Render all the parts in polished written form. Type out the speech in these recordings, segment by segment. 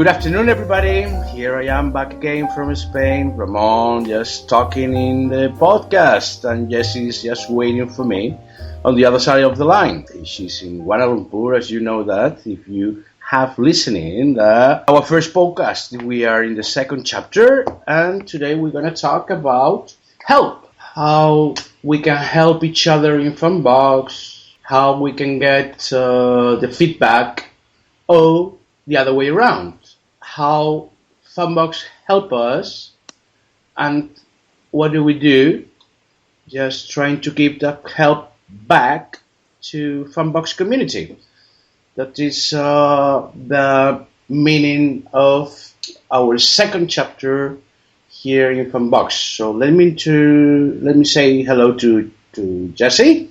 Good afternoon, everybody. Here I am back again from Spain. Ramon just talking in the podcast, and Jessi is just waiting for me on the other side of the line. She's in Kuala Lumpur, as you know that. If you have listening, our first podcast, we are in the second chapter, and today we're going to talk about help. How we can help each other in FanBox, how we can get the feedback, or the other way around. How FanBox help us, and what do? Just trying to give that help back to FanBox community. That is the meaning of our second chapter here in FanBox. So let me say hello to Jessi,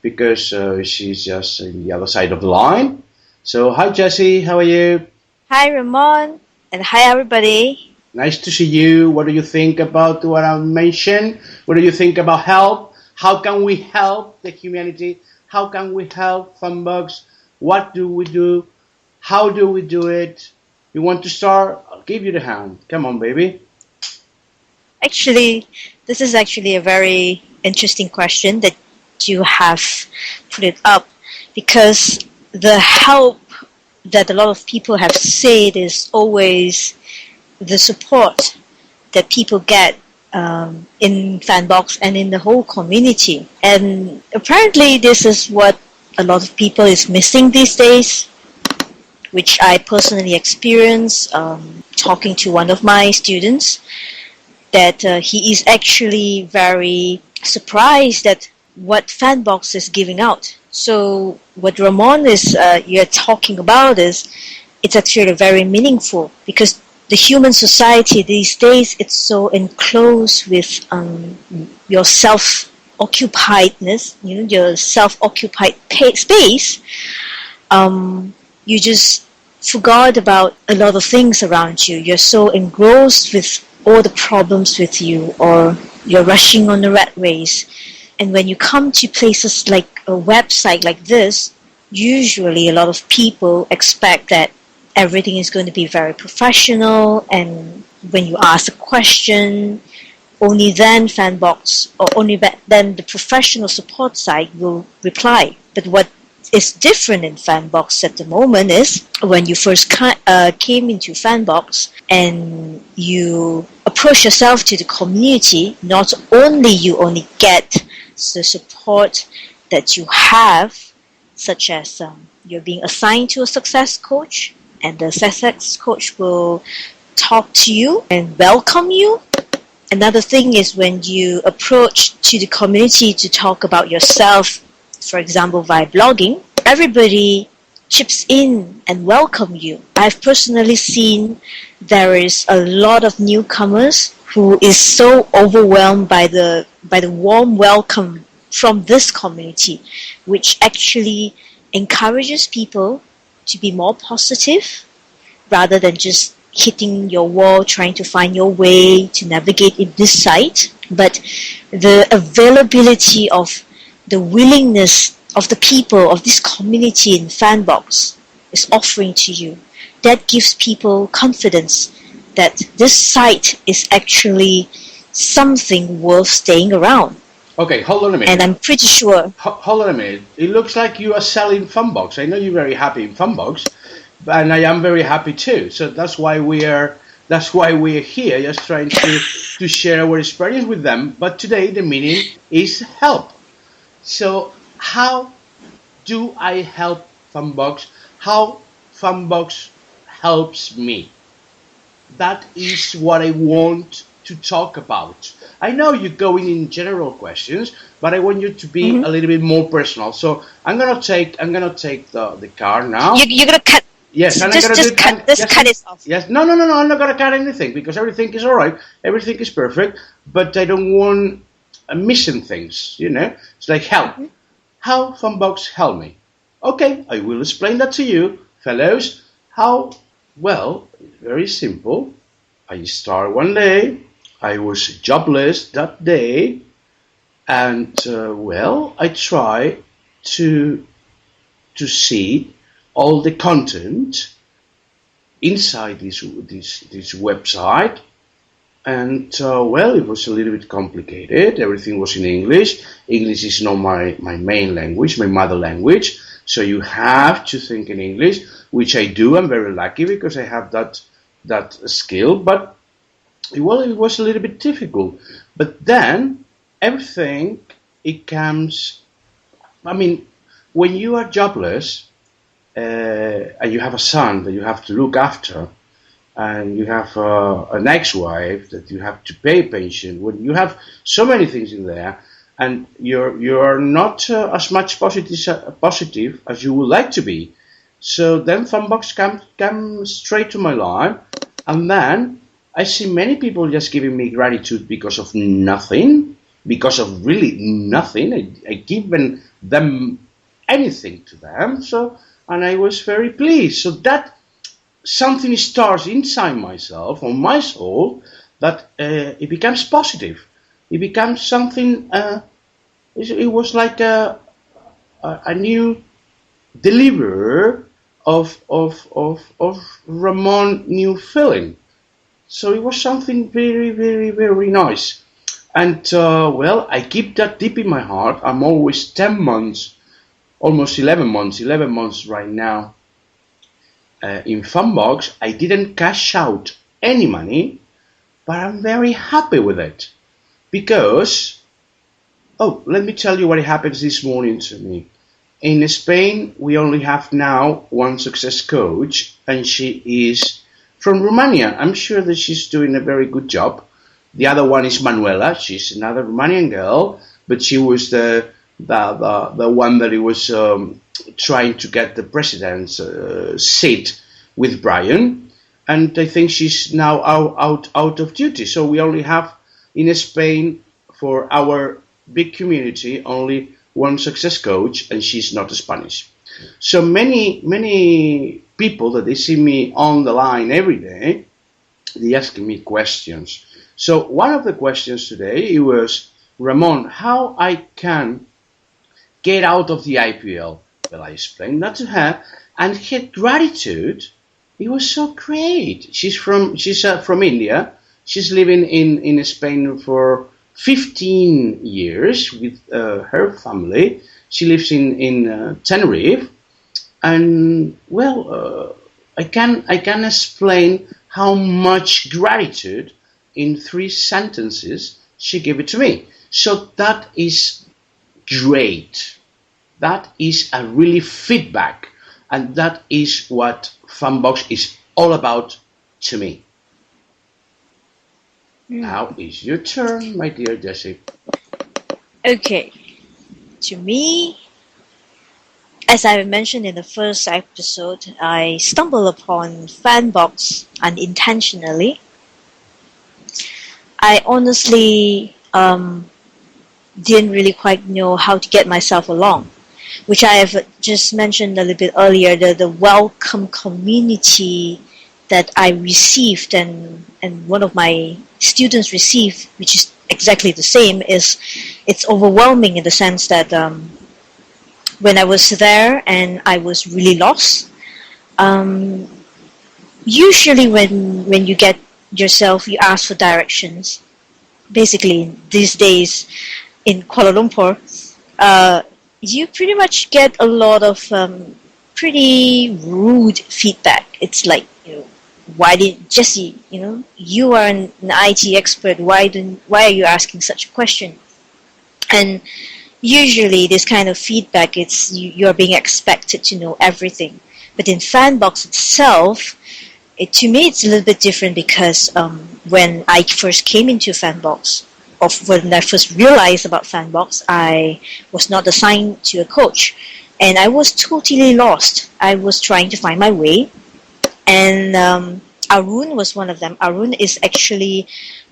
because she's just in the other side of the line. So hi Jessi, how are you? Hi Ramon, and hi everybody. Nice to see you. What do you think about what I mentioned? What do you think about help? How can we help the humanity? How can we help FanBox? What do we do? How do we do it? You want to start? I'll give you the hand. Come on, baby. Actually, this is actually a very interesting question that you have put it up, because the help that a lot of people have said is always the support that people get in FanBox and in the whole community. And apparently this is what a lot of people is missing these days, which I personally experienced talking to one of my students, that he is actually very surprised at what FanBox is giving out. So what Ramon is you're talking about is, it's actually very meaningful, because the human society these days, it's so enclosed with your self-occupiedness, your self-occupied space. You just forgot about a lot of things around you. You're so engrossed with all the problems with you, or you're rushing on the rat race. And when you come to places like a website like this, usually a lot of people expect that everything is going to be very professional, and when you ask a question, only then FanBox, or only then the professional support side will reply. But what is different in FanBox at the moment is, when you first came into FanBox and you approach yourself to the community, not only you only get the support that you have, such as you're being assigned to a success coach, and the success coach will talk to you and welcome you. Another thing is when you approach to the community to talk about yourself, for example via blogging, everybody chips in and welcome you. I've personally seen there is a lot of newcomers who is so overwhelmed by the warm welcome from this community, which actually encourages people to be more positive, rather than just hitting your wall, trying to find your way to navigate in this site. But the availability of the willingness of the people of this community in FanBox is offering to you, that gives people confidence that this site is actually something worth staying around. Okay, hold on a minute. And I'm pretty sure. Hold on a minute. It looks like you are selling FanBox. I know you're very happy in FanBox, and I am very happy too. So that's why we're here, just trying to share our experience with them. But today the meaning is help. So how do I help FanBox? How FanBox helps me? That is what I want to talk about. I know you're going in general questions, but I want you to be a little bit more personal. So I'm gonna take the card now. You're gonna cut. Yes, and just cut it off. Yes, no. I'm not gonna cut anything, because everything is all right. Everything is perfect, but I don't want missing things. It's like help. How FanBox help me? Okay, I will explain that to you, fellows. How? Well, it's very simple. I start one day. I was jobless that day, and I try to see all the content inside this website. And well, it was a little bit complicated. Everything was in English. English is not my main language, my mother language. So you have to think in English, which I do. I'm very lucky because I have that skill. But well, it was a little bit difficult. But then everything, it comes. I mean, when you are jobless and you have a son that you have to look after, and you have an ex-wife that you have to pay pension, when you have so many things in there, and you're not as much positive as you would like to be. So then FanBox come straight to my life, and then I see many people just giving me gratitude because of nothing, because of really nothing. I given them anything to them, so, and I was very pleased. So that something starts inside myself, on my soul, that it becomes positive. It becomes something. It was like a new deliverer of Ramon new feeling. So it was something very, very, very nice. And well, I keep that deep in my heart. I'm always 10 months, almost 11 months right now. In FanBox, I didn't cash out any money, but I'm very happy with it. Because, oh, let me tell you what happens this morning to me. In Spain, we only have now one success coach, and she is from Romania. I'm sure that she's doing a very good job. The other one is Manuela. She's another Romanian girl, but she was the one that he was trying to get the president's seat with Brian, and I think she's now out of duty. So we only have in Spain, for our big community, only one success coach, and she's not Spanish. So many people that they see me on the line every day, they asking me questions. So one of the questions today, it was, Ramon, how I can get out of the IPL? Well, I explained that to her, and her gratitude, it was so great. She's from India. She's living in Spain for 15 years with her family. She lives in Tenerife, and well, I can explain how much gratitude in 3 sentences she gave it to me. So that is great. That is a really feedback, and that is what FanBox is all about to me. Now is your turn, my dear Jessie. Okay. To me, as I mentioned in the first episode, I stumbled upon FanBox unintentionally. I honestly didn't really quite know how to get myself along, which I have just mentioned a little bit earlier, the welcome community that I received and one of my students received, which is exactly the same, is it's overwhelming in the sense that when I was there and I was really lost, usually when you get yourself, you ask for directions. Basically, these days in Kuala Lumpur, you pretty much get a lot of pretty rude feedback. It's like, why did Jessie, you are an IT expert, why are you asking such a question? And usually this kind of feedback, it's you're being expected to know everything. But in FanBox itself, to me it's a little bit different, because when I first came into FanBox, or when I first realized about FanBox, I was not assigned to a coach, and I was totally lost. I was trying to find my way, and Arun was one of them. Arun is actually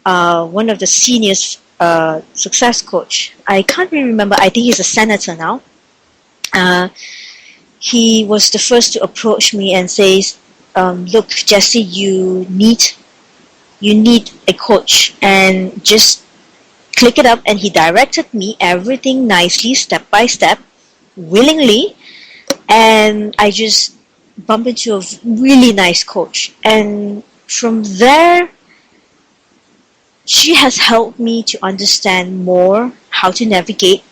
one of the senior success coach. I can't really remember. I think he's a senator now. He was the first to approach me and says, "Look, Jessie, you need a coach, and just click it up." And he directed me everything nicely, step by step, willingly, and I just bumped into a really nice coach, and from there, she has helped me to understand more how to navigate.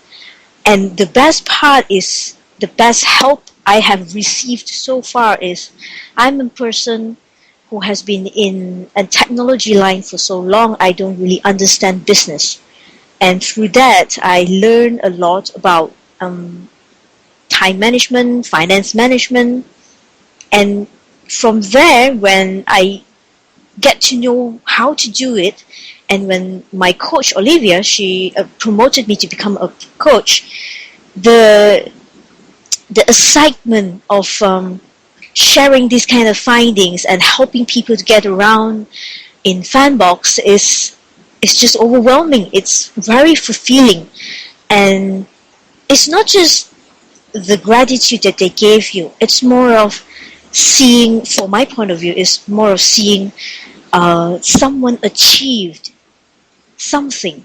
And the best part is, the best help I have received so far is, I'm a person who has been in a technology line for so long, I don't really understand business. And through that, I learned a lot about time management, finance management. And from there, when I get to know how to do it, and when my coach Olivia, she promoted me to become a coach, the excitement of sharing these kind of findings and helping people to get around in FanBox is just overwhelming. It's very fulfilling, and it's not just the gratitude that they gave you. It's more of seeing, for my point of view, is more of seeing someone achieved something.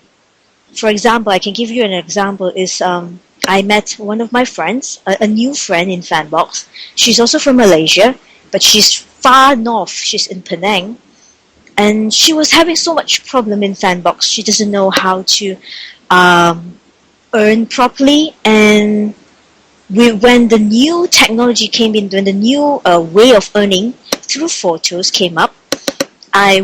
For example, I can give you an example is I met one of my friends, a new friend in FanBox. She's also from Malaysia, but she's far north. She's in Penang. And she was having so much problem in FanBox. She doesn't know how to earn properly. And when the new technology came in, when the new way of earning through photos came up, I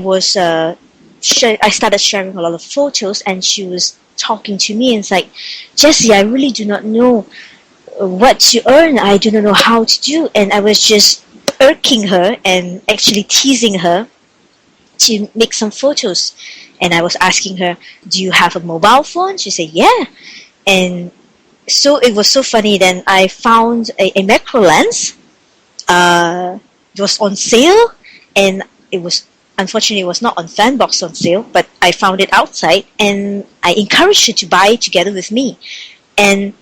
started sharing a lot of photos, and she was talking to me and it's like, Jessie, I really do not know what to earn. I do not know how to do. And I was just irking her and actually teasing her to make some photos. And I was asking her, do you have a mobile phone? She said, yeah. And so it was so funny. Then I found a macro lens. It was on sale, and unfortunately, it was not on FanBox on sale, but I found it outside, and I encouraged her to buy it together with me. And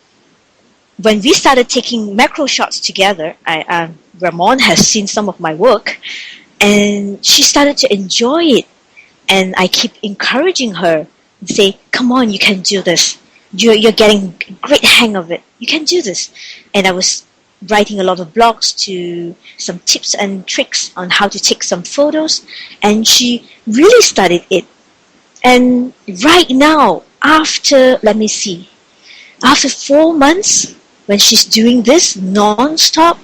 when we started taking macro shots together, Ramon has seen some of my work, and she started to enjoy it. And I keep encouraging her and say, come on, you can do this. You're getting a great hang of it. You can do this. And I was writing a lot of blogs to some tips and tricks on how to take some photos, and she really studied it. And right now, after 4 months, when she's doing this non-stop,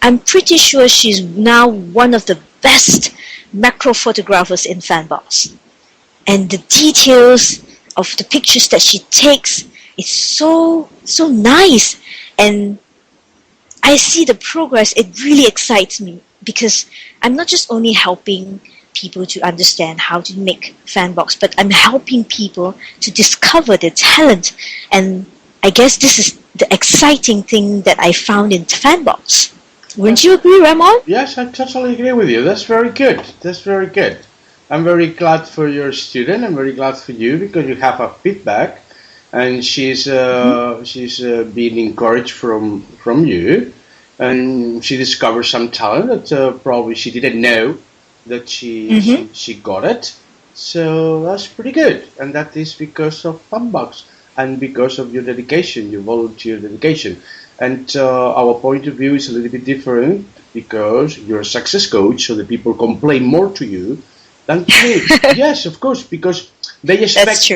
I'm pretty sure she's now one of the best macro photographers in FanBox. And the details of the pictures that she takes is so nice. And I see the progress. It really excites me, because I'm not just only helping people to understand how to make FanBox, but I'm helping people to discover their talent. And I guess this is the exciting thing that I found in FanBox. Wouldn't you agree, Ramon? Yes, I totally agree with you. That's very good. That's very good. I'm very glad for your student. I'm very glad for you, because you have a feedback, and she's being encouraged from you, and she discovered some talent that probably she didn't know that she got it. So that's pretty good, and that is because of FanBox and because of your dedication, your volunteer dedication. And our point of view is a little bit different, because you're a success coach, so the people complain more to you than to me. Yes, of course, because they expect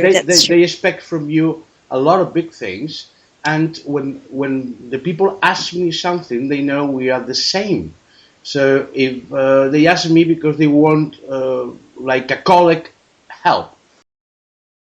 they expect from you a lot of big things, and when the people ask me something, they know we are the same. So if they ask me because they want like a colleague help,